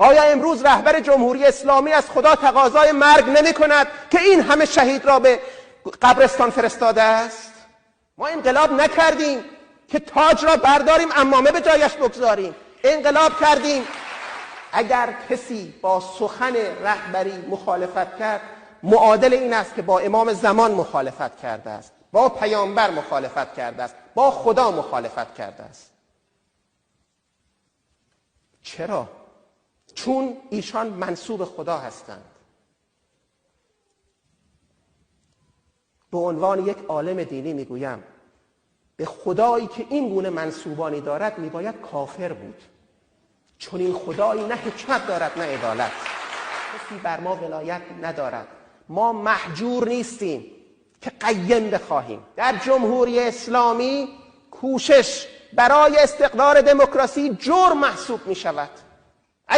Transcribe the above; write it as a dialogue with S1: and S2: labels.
S1: آیا امروز رهبر جمهوری اسلامی از خدا تقاضای مرگ نمی کند که این همه شهید را به قبرستان فرستاده است؟ ما انقلاب نکردیم که تاج را برداریم عمامه به جایش بگذاریم. انقلاب کردیم اگر کسی با سخن رهبری مخالفت کرد، معادل این است که با امام زمان مخالفت کرده است، با پیامبر مخالفت کرده است، با خدا مخالفت کرده است. چرا؟ چون ایشان منسوب خدا هستند. به عنوان یک عالم دینی میگویم به خدایی که این گونه منسوبانی دارد میباید کافر بود، چون این خدایی نه حکمت دارد نه عدالت. کسی بر ما ولایت ندارد. ما محجور نیستیم که قیم بخواهیم. در جمهوری اسلامی کوشش برای استقرار دموکراسی جرم محسوب می شود.